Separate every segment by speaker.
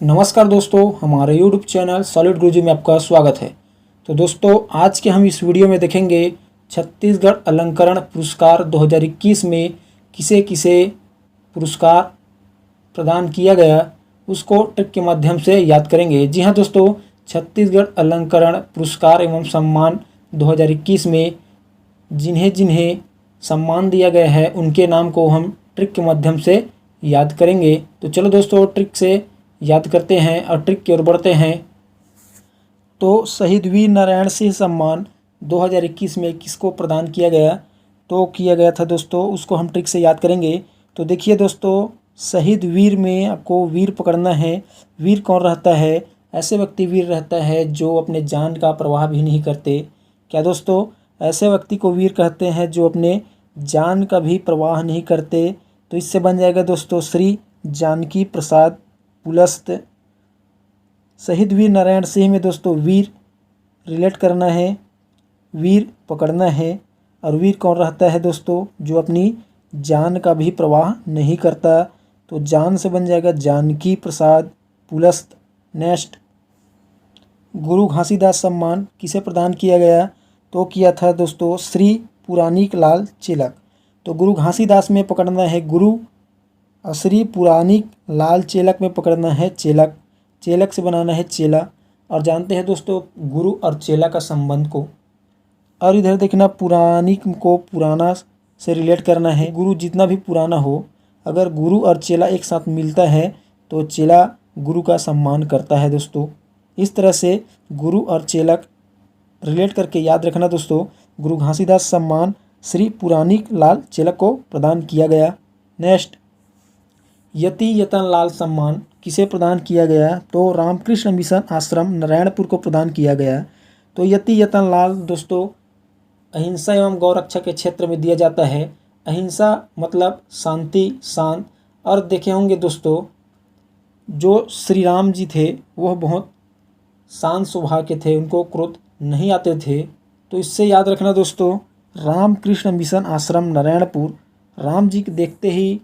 Speaker 1: नमस्कार दोस्तों, हमारे यूट्यूब चैनल सॉलिड गुरुजी में आपका स्वागत है। तो दोस्तों, आज के हम इस वीडियो में देखेंगे छत्तीसगढ़ अलंकरण पुरस्कार 2021 में किसे किसे पुरस्कार प्रदान किया गया, उसको ट्रिक के माध्यम से याद करेंगे। जी हाँ दोस्तों, छत्तीसगढ़ अलंकरण पुरस्कार एवं सम्मान 2021 में जिन्हें जिन्हें सम्मान दिया गया है उनके नाम को हम ट्रिक के माध्यम से याद करेंगे। तो चलो दोस्तों, ट्रिक से याद करते हैं और ट्रिक की ओर बढ़ते हैं। तो शहीद वीर नारायण सिंह सम्मान 2021 में किसको प्रदान किया गया, तो किया गया था दोस्तों, उसको हम ट्रिक से याद करेंगे। तो देखिए दोस्तों, शहीद वीर में आपको वीर पकड़ना है। वीर कौन रहता है? ऐसे व्यक्ति वीर रहता है जो अपने जान का परवाह भी नहीं करते। क्या दोस्तों? ऐसे व्यक्ति को वीर कहते हैं जो अपने जान का भी परवाह नहीं करते। तो इससे बन जाएगा दोस्तों श्री जानकी प्रसाद पुलस्त। शहीद वीर नारायण सिंह में दोस्तों वीर रिलेट करना है, वीर पकड़ना है। और वीर कौन रहता है दोस्तों? जो अपनी जान का भी परवाह नहीं करता। तो जान से बन जाएगा जानकी प्रसाद पुलस्त। नेक्स्ट, गुरु घासीदास सम्मान किसे प्रदान किया गया, तो किया था दोस्तों श्री पुराणिक लाल चेलक। तो गुरु घासीदास में पकड़ना है गुरु और श्री पुराणिक लाल चेलक में पकड़ना है चेलक। चेलक से बनाना है चेला। और जानते हैं दोस्तों गुरु और चेला का संबंध को। और इधर देखना, पुराणिक को पुराना से रिलेट करना है। गुरु जितना भी पुराना हो, अगर गुरु और चेला एक साथ मिलता है तो चेला गुरु का सम्मान करता है दोस्तों। इस तरह से गुरु और चेलक रिलेट करके याद रखना दोस्तों। गुरु घासीदास सम्मान श्री पुराणिक लाल चेलक को प्रदान किया गया। नेक्स्ट, यति यतन लाल सम्मान किसे प्रदान किया गया, तो रामकृष्ण मिशन आश्रम नारायणपुर को प्रदान किया गया। तो यति यतन लाल दोस्तों अहिंसा एवं गौरक्षा के क्षेत्र में दिया जाता है। अहिंसा मतलब शांति, शांत। और देखे होंगे दोस्तों, जो श्री राम जी थे वह बहुत शांत स्वभाव के थे, उनको क्रोध नहीं आते थे। तो इससे याद रखना दोस्तों, रामकृष्ण मिशन आश्रम नारायणपुर, राम जी के देखते ही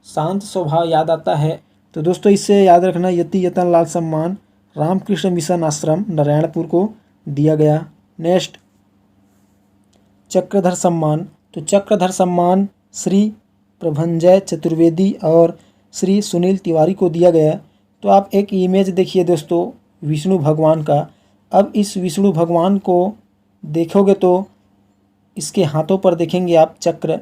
Speaker 1: शांत स्वभाव याद आता है। तो दोस्तों इससे याद रखना, यति यतन लाल सम्मान रामकृष्ण मिशन आश्रम नारायणपुर को दिया गया। नेक्स्ट, चक्रधर सम्मान। तो चक्रधर सम्मान श्री प्रभंजय चतुर्वेदी और श्री सुनील तिवारी को दिया गया। तो आप एक इमेज देखिए दोस्तों विष्णु भगवान का। अब इस विष्णु भगवान को देखोगे तो इसके हाथों पर देखेंगे आप चक्र।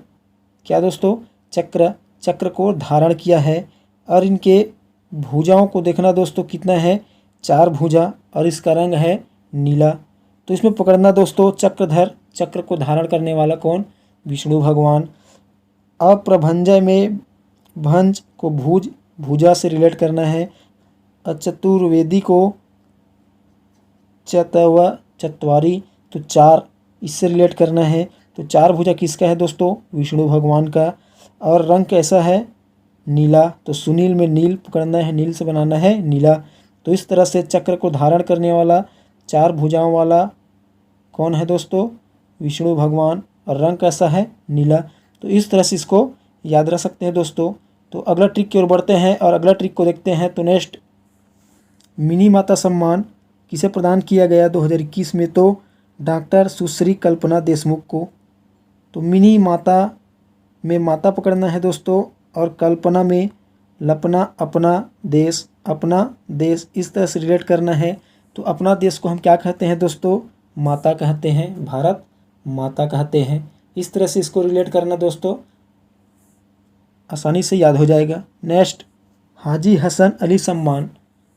Speaker 1: क्या दोस्तों? चक्र। चक्र को धारण किया है। और इनके भुजाओं को देखना दोस्तों कितना है, 4 भुजा। और इसका रंग है नीला। तो इसमें पकड़ना दोस्तों चक्रधर, चक्र को धारण करने वाला कौन? विष्णु भगवान। अप्रभंजय में भंज को भुज, भुजा से रिलेट करना है। चतुर्वेदी को चतवारी, तो 4 इससे रिलेट करना है। तो 4 भुजा किसका है दोस्तों? विष्णु भगवान का। और रंग कैसा है? नीला। तो सुनील में नील पकड़ना है, नील से बनाना है नीला। तो इस तरह से चक्र को धारण करने वाला 4 भुजाओं वाला कौन है दोस्तों? विष्णु भगवान। और रंग कैसा है? नीला। तो इस तरह से इसको याद रख सकते हैं दोस्तों। तो अगला ट्रिक की ओर बढ़ते हैं और अगला ट्रिक को देखते हैं। तो नेक्स्ट, मिनी माता सम्मान किसे प्रदान किया गया 2021 में, तो डॉक्टर सुश्री कल्पना देशमुख को। तो मिनी माता में माता पकड़ना है दोस्तों और कल्पना में लपना, अपना देश, अपना देश। इस तरह से रिलेट करना है। तो अपना देश को हम क्या कहते हैं दोस्तों? माता कहते हैं, भारत माता कहते हैं। इस तरह से इसको रिलेट करना दोस्तों, आसानी से याद हो जाएगा। नेक्स्ट, हाजी हसन अली सम्मान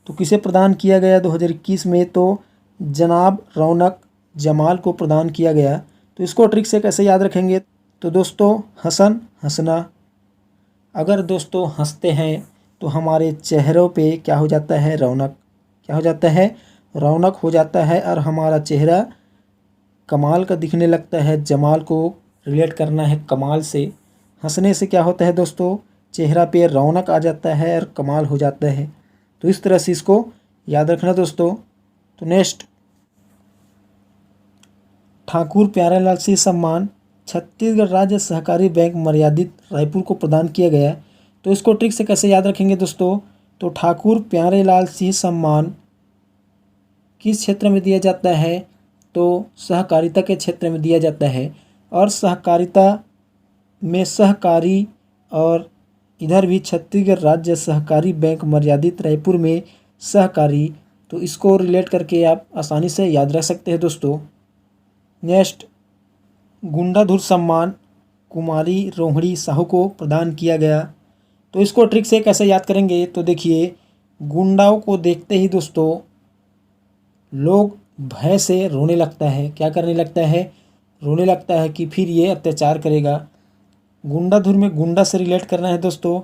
Speaker 1: तो किसे प्रदान किया गया 2021 में, तो जनाब रौनक जमाल को प्रदान किया गया। तो इसको ट्रिक से कैसे याद रखेंगे, तो दोस्तों हसन, हंसना। अगर दोस्तों हंसते हैं तो हमारे चेहरों पे क्या हो जाता है? रौनक। क्या हो जाता है? रौनक हो जाता है। और हमारा चेहरा कमाल का दिखने लगता है। जमाल को रिलेट करना है कमाल से। हंसने से क्या होता है दोस्तों? चेहरा पे रौनक आ जाता है और कमाल हो जाता है। तो इस तरह से इसको याद रखना दोस्तों। तो नेक्स्ट, ठाकुर प्यारेलाल सिंह सम्मान छत्तीसगढ़ राज्य सहकारी बैंक मर्यादित रायपुर को प्रदान किया गया। तो इसको ट्रिक से कैसे याद रखेंगे दोस्तों? तो ठाकुर प्यारेलाल सिंह सम्मान किस क्षेत्र में दिया जाता है? तो सहकारिता के क्षेत्र में दिया जाता है। और सहकारिता में सहकारी, और इधर भी छत्तीसगढ़ राज्य सहकारी बैंक मर्यादित रायपुर में सहकारी, तो इसको रिलेट करके आप आसानी से याद रख सकते हैं दोस्तों। नेक्स्ट, गुंडाधुर सम्मान कुमारी रोहिणी साहू को प्रदान किया गया। तो इसको ट्रिक से कैसे याद करेंगे? तो देखिए, गुंडाओं को देखते ही दोस्तों लोग भय से रोने लगता है। क्या करने लगता है? रोने लगता है कि फिर ये अत्याचार करेगा। गुंडाधुर में गुंडा से रिलेट करना है दोस्तों,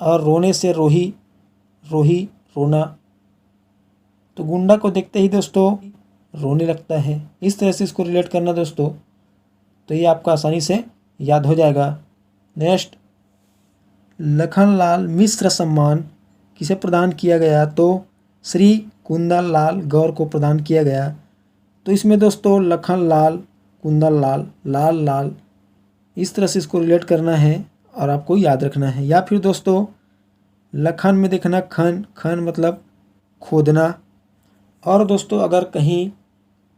Speaker 1: और रोने से रोही, रोही रोना। तो गुंडा को देखते ही दोस्तों रोने लगता है, इस तरह से इसको रिलेट करना दोस्तों, तो ये आपका आसानी से याद हो जाएगा। नेक्स्ट, लखनलाल मिश्र सम्मान किसे प्रदान किया गया? तो श्री कुंदन लाल गौर को प्रदान किया गया। तो इसमें दोस्तों लखनलाल, कुंदन लाल, लाल लाल, इस तरह से इसको रिलेट करना है और आपको याद रखना है। या फिर दोस्तों लखन में देखना खन, खन मतलब खोदना। और दोस्तों अगर कहीं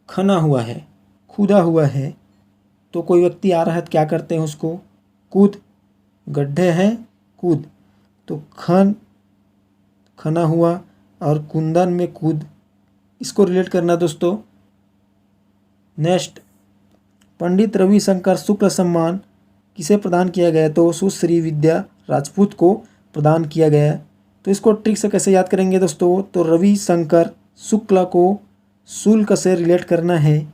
Speaker 1: खना हुआ है, खुदा हुआ है, तो कोई व्यक्ति आ रहा है तो क्या करते हैं उसको? कूद, गड्ढे हैं कूद, तो खन खना हुआ और कुंदन में कूद, इसको रिलेट करना दोस्तों। नेक्स्ट, पंडित रविशंकर शुक्ल सम्मान किसे प्रदान किया गया? तो सुश्री विद्या राजपूत को प्रदान किया गया। तो इसको ट्रिक से कैसे याद करेंगे दोस्तों? तो रविशंकर शुक्ल को शुल्क से रिलेट करना है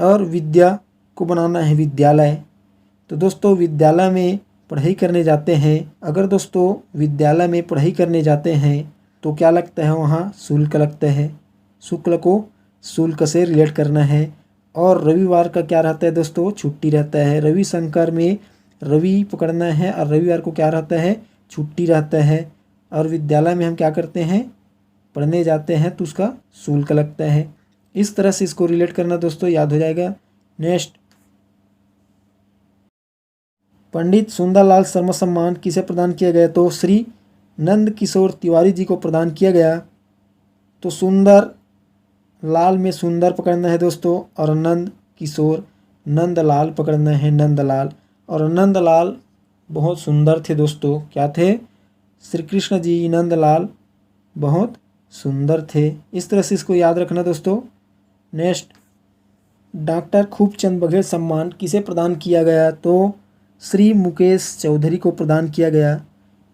Speaker 1: और विद्या को बनाना है विद्यालय। तो दोस्तों विद्यालय में पढ़ाई करने जाते हैं, अगर दोस्तों विद्यालय में पढ़ाई करने जाते हैं तो क्या लगता है? वहाँ शुल्क लगता है। शुक्ल को शुल्क से रिलेट करना है। और रविवार का क्या रहता है दोस्तों? छुट्टी रहता है। रविशंकर में रवि पकड़ना है और रविवार को क्या रहता है? छुट्टी रहता है। और विद्यालय में हम क्या करते हैं? पढ़ने जाते हैं, तो उसका शुल्क लगता है। इस तरह से इसको रिलेट करना दोस्तों, याद हो जाएगा। नेक्स्ट, पंडित सुंदरलाल शर्मा सम्मान किसे प्रदान किया गया? तो श्री नंद किशोर तिवारी जी को प्रदान किया गया। तो सुंदर लाल में सुंदर पकड़ना है दोस्तों, और नंद किशोर नंदलाल पकड़ना है, नंदलाल। और नंदलाल बहुत सुंदर थे दोस्तों। क्या थे? श्री कृष्ण जी नंदलाल बहुत सुंदर थे। इस तरह से इसको याद रखना दोस्तों। नेक्स्ट, डॉक्टर खूबचंद बघेल सम्मान किसे प्रदान किया गया? तो श्री मुकेश चौधरी को प्रदान किया गया।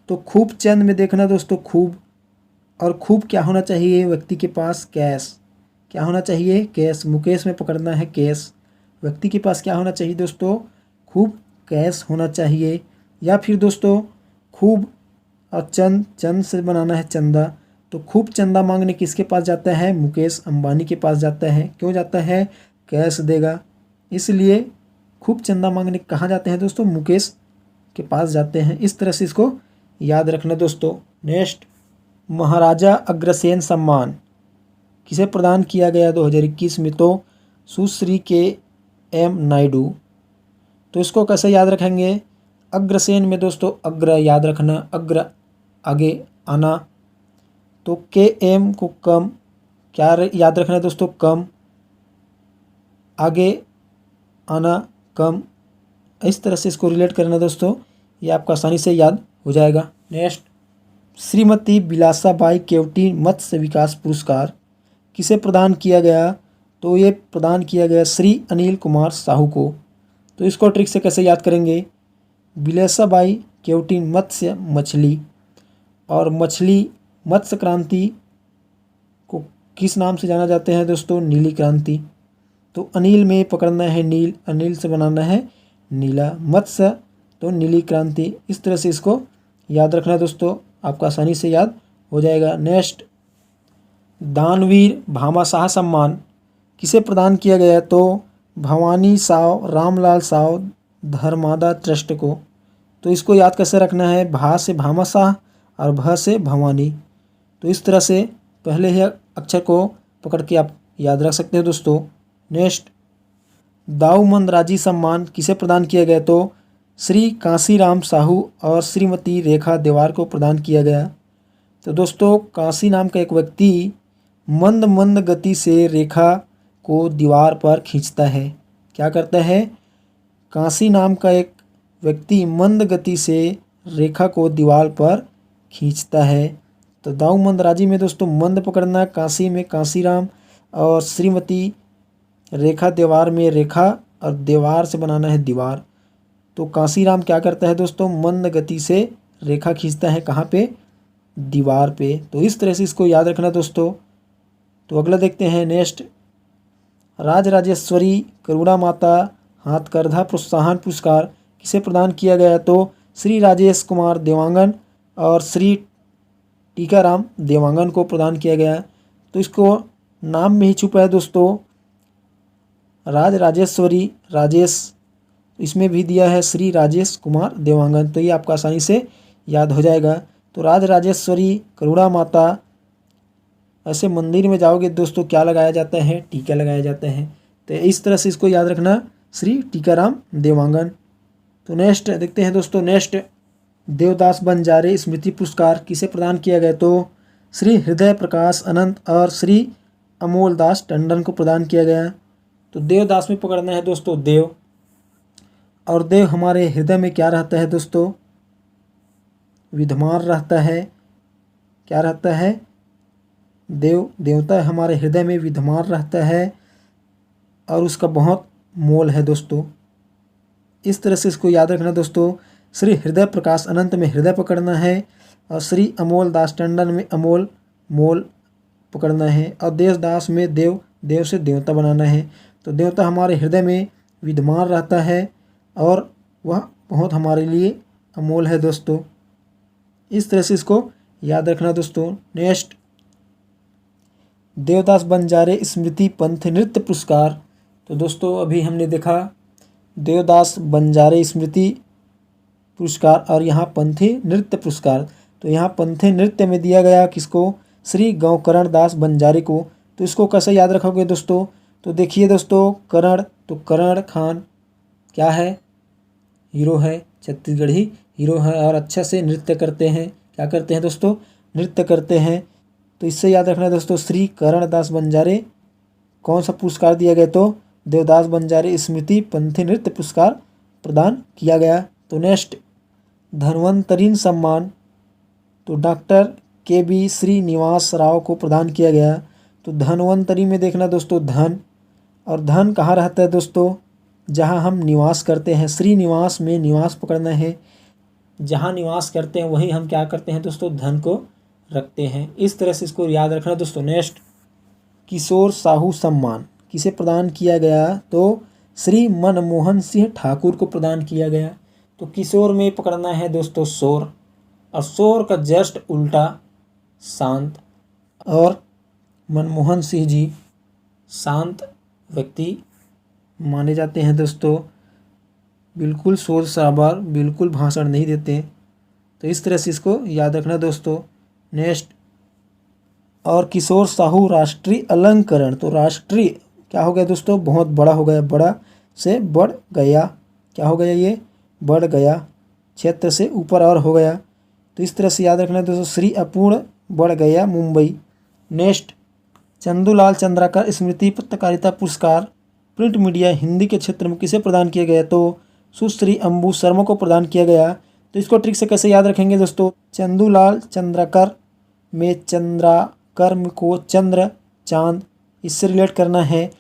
Speaker 1: तो खूबचंद में देखना दोस्तों खूब, और खूब क्या होना चाहिए? व्यक्ति के पास कैश, क्या होना चाहिए? कैश। मुकेश में पकड़ना है कैश। व्यक्ति के पास क्या होना चाहिए दोस्तों? खूब कैश होना चाहिए। या फिर दोस्तों खूब और चंद, चंद से बनाना है चंदा। तो खूब चंदा मांगने किसके पास जाता है? मुकेश अंबानी के पास जाता है। क्यों जाता है? कैश देगा, इसलिए खूब चंदा मांगने कहाँ जाते हैं दोस्तों? मुकेश के पास जाते हैं। इस तरह से इसको याद रखना दोस्तों। नेक्स्ट, महाराजा अग्रसेन सम्मान किसे प्रदान किया गया 2021 में? तो सुश्री के एम नायडू। तो इसको कैसे याद रखेंगे? अग्रसेन में दोस्तों अग्र याद रखना, अग्र आगे आना। तो के एम को कम, क्या याद रखना है दोस्तों? कम, आगे आना कम। इस तरह से इसको रिलेट करना दोस्तों, ये आपको आसानी से याद हो जाएगा। नेक्स्ट, श्रीमती बिलासाबाई केवटी मत्स्य विकास पुरस्कार किसे प्रदान किया गया? तो ये प्रदान किया गया श्री अनिल कुमार साहू को। तो इसको ट्रिक से कैसे याद करेंगे? बिलासाबाई केवटी मत्स्य मछली, और मछली मत्स्य क्रांति को किस नाम से जाना जाते हैं दोस्तों? नीली क्रांति। तो अनिल में पकड़ना है नील, अनिल से बनाना है नीला, मत्स्य तो नीली क्रांति। इस तरह से इसको याद रखना दोस्तों, आपको आसानी से याद हो जाएगा। नेक्स्ट, दानवीर भामाशाह सम्मान किसे प्रदान किया गया? तो भवानी साव रामलाल साव धर्मादा ट्रस्ट को। तो इसको याद कैसे रखना है? भा से भामाशाह और भ से भवानी। तो इस तरह से पहले ही अक्षर को पकड़ के आप याद रख सकते हैं दोस्तों। नेक्स्ट, दाऊमंद राजी सम्मान किसे प्रदान किया गया? तो श्री कांसीराम साहू और श्रीमती रेखा देवार को प्रदान किया गया। तो दोस्तों काशी नाम का एक व्यक्ति मंद मंद गति से रेखा को दीवार पर खींचता है। क्या करता है? काशी नाम का एक व्यक्ति मंद गति से रेखा को दीवार पर खींचता है। तो दाऊ मंदराजी में दोस्तों मंद पकड़ना, काशी में काशीराम, और श्रीमती रेखा दीवार में रेखा, और दीवार से बनाना है दीवार। तो काशीराम क्या करता है दोस्तों? मंद गति से रेखा खींचता है। कहाँ पे? दीवार पे। तो इस तरह से इसको याद रखना दोस्तों। तो अगला देखते हैं नेक्स्ट। राजराजेश्वरी करुणा माता हाथकरघा प्रोत्साहन पुरस्कार किसे प्रदान किया गया? तो श्री राजेश कुमार देवांगन और श्री टीकाराम देवांगन को प्रदान किया गया। तो इसको नाम में ही छुपा है दोस्तों, राजराजेश्वरी राजेश, इसमें भी दिया है श्री राजेश कुमार देवांगन। तो ये आपका आसानी से याद हो जाएगा। तो राजराजेश्वरी करुणा माता, ऐसे मंदिर में जाओगे दोस्तों क्या लगाया जाता है? टीका लगाया जाता है। तो इस तरह से इसको याद रखना, श्री टीकाराम देवांगन। तो नेक्स्ट देखते हैं दोस्तों। नेक्स्ट, देवदास बंजारे स्मृति पुरस्कार किसे प्रदान किया गया? तो श्री हृदय प्रकाश अनंत और श्री अमोल दास टंडन को प्रदान किया गया। तो देवदास में पकड़ना है दोस्तों देव, और देव हमारे हृदय में क्या रहता है दोस्तों? विद्यमान रहता है। क्या रहता है? देवता हमारे हृदय में विद्यमान रहता है और उसका बहुत मोल है दोस्तों। इस तरह से इसको याद रखना दोस्तों। श्री हृदय प्रकाश अनंत में हृदय पकड़ना है, और श्री अमोल दास टंडन में अमोल मोल पकड़ना है, और देवदास में देव से देवता बनाना है। तो देवता हमारे हृदय में विद्यमान रहता है और वह बहुत हमारे लिए अमोल है दोस्तों। इस तरह से इसको याद रखना दोस्तों। नेक्स्ट, देवदास बंजारे स्मृति पंथ नृत्य पुरस्कार। तो दोस्तों अभी हमने देखा देवदास बंजारे स्मृति पुरस्कार और यहाँ पंथी नृत्य पुरस्कार। तो यहाँ पंथी नृत्य में दिया गया किसको? श्री गौकर्ण दास बंजारे को। तो इसको कैसे याद रखोगे दोस्तों? तो देखिए दोस्तों, कर्ण, तो कर्ण खान क्या है? हीरो है, छत्तीसगढ़ी हीरो है, और अच्छा से नृत्य करते हैं। क्या करते हैं दोस्तों? नृत्य करते हैं। तो इससे याद रखना दोस्तों, श्री कर्णदास बंजारे कौन सा पुरस्कार दिया गया? तो देवदास बंजारे स्मृति पंथी नृत्य पुरस्कार प्रदान किया गया। तो नेक्स्ट, धन्वंतरीन सम्मान, तो डॉक्टर KB श्रीनिवास राव को प्रदान किया गया। तो धन्वंतरी में देखना दोस्तों धन, और धन कहाँ रहता है दोस्तों? जहाँ हम निवास करते हैं। श्रीनिवास में निवास पकड़ना है, जहाँ निवास करते हैं वहीं हम क्या करते हैं दोस्तों? धन को रखते हैं। इस तरह से इसको याद रखना दोस्तों। नेक्स्ट, किशोर साहू सम्मान किसे प्रदान किया गया? तो श्री मनमोहन सिंह ठाकुर को प्रदान किया गया। तो किशोर में पकड़ना है दोस्तों शोर, और शोर का जस्ट उल्टा शांत, और मनमोहन सिंह जी शांत व्यक्ति माने जाते हैं दोस्तों, बिल्कुल शोर शराबा, बिल्कुल भाषण नहीं देते। तो इस तरह से इसको याद रखना दोस्तों। नेक्स्ट, और किशोर साहू राष्ट्रीय अलंकरण, तो राष्ट्रीय क्या हो गया दोस्तों? बहुत बड़ा हो गया, बड़ा से बढ़ गया। क्या हो गया? ये बढ़ गया, क्षेत्र से ऊपर और हो गया। तो इस तरह से याद रखना दोस्तों, श्री अपूर्ण बढ़ गया मुंबई। नेक्स्ट, चंदूलाल चंद्राकर स्मृति पत्रकारिता पुरस्कार प्रिंट मीडिया हिंदी के क्षेत्र में किसे प्रदान किया गया? तो सुश्री अंबू शर्मा को प्रदान किया गया। तो इसको ट्रिक से कैसे याद रखेंगे दोस्तों? चंदूलाल चंद्राकर में चंद्राकर को चंद्र चांद इससे रिलेट करना है,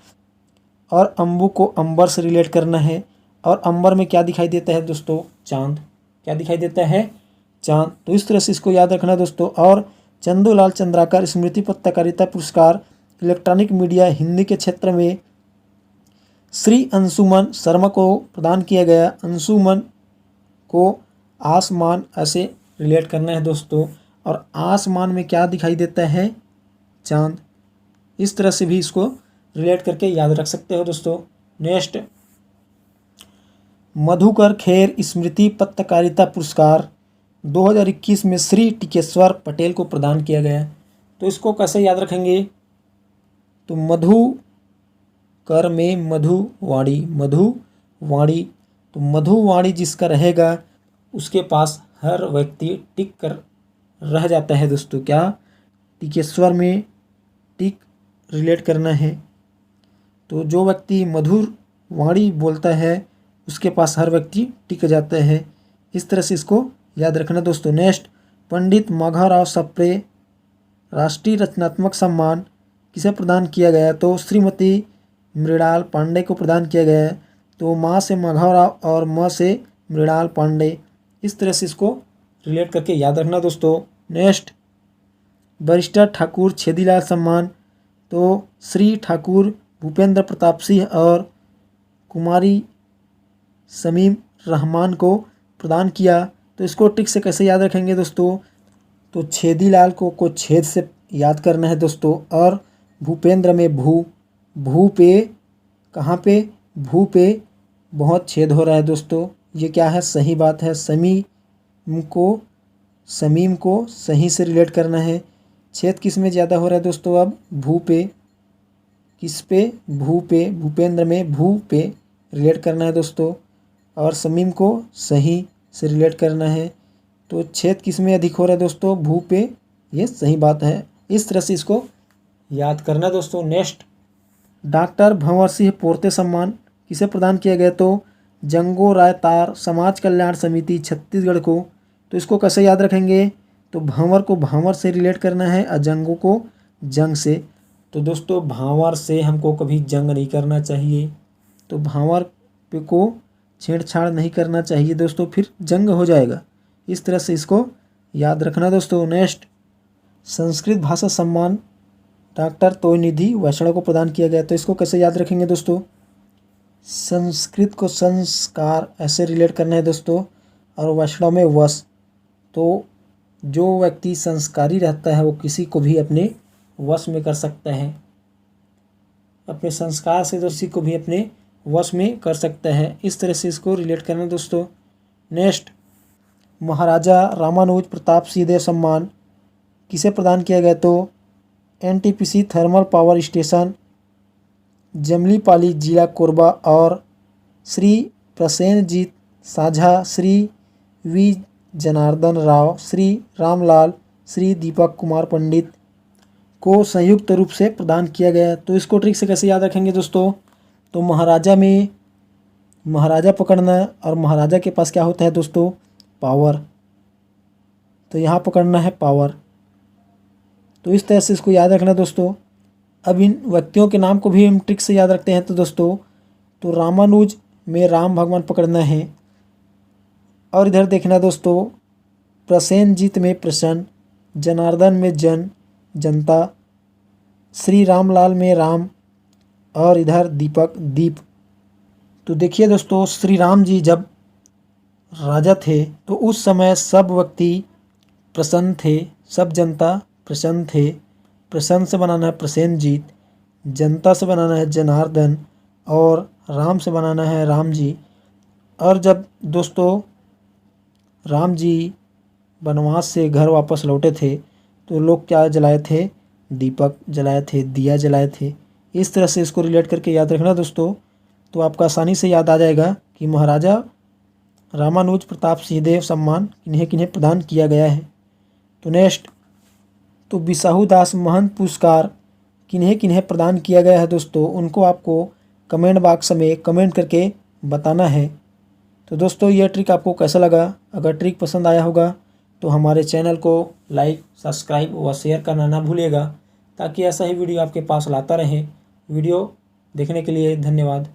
Speaker 1: और अंबु को अंबर से रिलेट करना है, और अंबर में क्या दिखाई देता है दोस्तों? चांद। क्या दिखाई देता है? चांद। तो इस तरह से इसको याद रखना दोस्तों। और चंदूलाल चंद्राकर स्मृति पत्रकारिता पुरस्कार इलेक्ट्रॉनिक मीडिया हिंदी के क्षेत्र में श्री अंशुमन शर्मा को प्रदान किया गया। अंशुमन को आसमान ऐसे रिलेट करना है दोस्तों, और आसमान में क्या दिखाई देता है? चांद। इस तरह से भी इसको रिलेट करके याद रख सकते हो दोस्तों। नेक्स्ट, मधुकर खेर स्मृति पत्रकारिता पुरस्कार 2021 में श्री टिकेश्वर पटेल को प्रदान किया गया। तो इसको कैसे याद रखेंगे? तो मधुकर में मधुवाणी, मधुवाणी, तो मधुवाणी जिसका रहेगा उसके पास हर व्यक्ति टिक कर रह जाता है दोस्तों। क्या टिकेश्वर में टिक रिलेट करना है। तो जो व्यक्ति मधुर वाणी बोलता है उसके पास हर व्यक्ति टिक जाता है। इस तरह से इसको याद रखना दोस्तों। नेक्स्ट, पंडित माघवराव सप्रे राष्ट्रीय रचनात्मक सम्मान किसे प्रदान किया गया? तो श्रीमती मृणाल पांडे को प्रदान किया गया है। तो माँ से माघवराव और म से मृणाल पांडे, इस तरह से इसको रिलेट करके याद रखना दोस्तों। नेक्स्ट, बैरिस्टर ठाकुर छेदीलाल सम्मान तो श्री ठाकुर भूपेंद्र प्रताप सिंह और कुमारी शमीम रहमान को प्रदान किया। तो इसको ट्रिक से कैसे याद रखेंगे दोस्तों? तो छेदीलाल को छेद से याद करना है दोस्तों। और भूपेंद्र में भू पे, कहाँ पे? भू पे बहुत छेद हो रहा है दोस्तों, ये क्या है? सही बात है। शमीम को सही से रिलेट करना है। छेद किस में ज़्यादा हो रहा है दोस्तों? अब भू पे। किस पे? भू पे। भूपेंद्र में भू पे रिलेट करना है दोस्तों। और शमीम को सही से रिलेट करना है। तो छेद किस में अधिक हो रहा है दोस्तों? भू पे, ये सही बात है। इस तरह से इसको याद करना दोस्तों। नेक्स्ट, डॉक्टर भंवर सिंह पोर्ते सम्मान किसे प्रदान किया गया? तो जंगो राय तार समाज कल्याण समिति छत्तीसगढ़ को। तो इसको कैसे याद रखेंगे? तो भंवर को भांवर से रिलेट करना है और जंगो को जंग से। तो दोस्तों भांवर से हमको कभी जंग नहीं करना चाहिए, तो भांवर पे को छेड़छाड़ नहीं करना चाहिए दोस्तों, फिर जंग हो जाएगा। इस तरह से इसको याद रखना दोस्तों। नेक्स्ट, संस्कृत भाषा सम्मान डॉक्टर तोयनिधि वैष्णव को प्रदान किया गया। तो इसको कैसे याद रखेंगे दोस्तों? संस्कृत को संस्कार ऐसे रिलेट करना है दोस्तों, और वैष्णव में वश। तो जो व्यक्ति संस्कारी रहता है वो किसी को भी अपने वश में कर सकता है, अपने संस्कार से किसी को भी अपने वश में कर सकता है। इस तरह से इसको रिलेट करना दोस्तों। नेक्स्ट, महाराजा रामानुज प्रताप सिंह देव सम्मान किसे प्रदान किया गया? तो एनटीपीसी थर्मल पावर स्टेशन जमलीपाली जिला कोरबा और श्री प्रसेनजीत साझा, श्री वी जनार्दन राव, श्री रामलाल, श्री दीपक कुमार पंडित को संयुक्त रूप से प्रदान किया गया। तो इसको ट्रिक से कैसे याद रखेंगे दोस्तों? तो महाराजा में महाराजा पकड़ना, और महाराजा के पास क्या होता है दोस्तों? पावर। तो यहाँ पकड़ना है पावर। तो इस तरह से इसको याद रखना दोस्तों। अब इन व्यक्तियों के नाम को भी हम ट्रिक से याद रखते हैं। तो दोस्तों, तो रामानुज में राम भगवान पकड़ना है, और इधर देखना दोस्तों प्रसेनजीत में प्रसन्न, जनार्दन में जनता, श्री रामलाल में राम, और इधर दीपक दीप। तो देखिए दोस्तों, श्री राम जी जब राजा थे तो उस समय सब व्यक्ति प्रसन्न थे, सब जनता प्रसन्न थे। प्रसन्न से बनाना है प्रसेनजीत, जनता से बनाना है जनार्दन, और राम से बनाना है राम जी। और जब दोस्तों राम जी वनवास से घर वापस लौटे थे तो लोग क्या जलाए थे? दीपक जलाए थे, दिया जलाए थे। इस तरह से इसको रिलेट करके याद रखना दोस्तों। तो आपको आसानी से याद आ जाएगा कि महाराजा रामानुज प्रताप सिंह देव सम्मान किन्हें किन्हें प्रदान किया गया है। तो नेक्स्ट, तो बिसाहू दास महंत पुरस्कार किन्हें किन्हें प्रदान किया गया है दोस्तों? उनको आपको कमेंट बॉक्स में कमेंट करके बताना है। तो दोस्तों ये ट्रिक आपको कैसा लगा? अगर ट्रिक पसंद आया होगा तो हमारे चैनल को लाइक, सब्सक्राइब व शेयर करना ना भूलिएगा, ताकि ऐसा ही वीडियो आपके पास लाता रहे। वीडियो देखने के लिए धन्यवाद।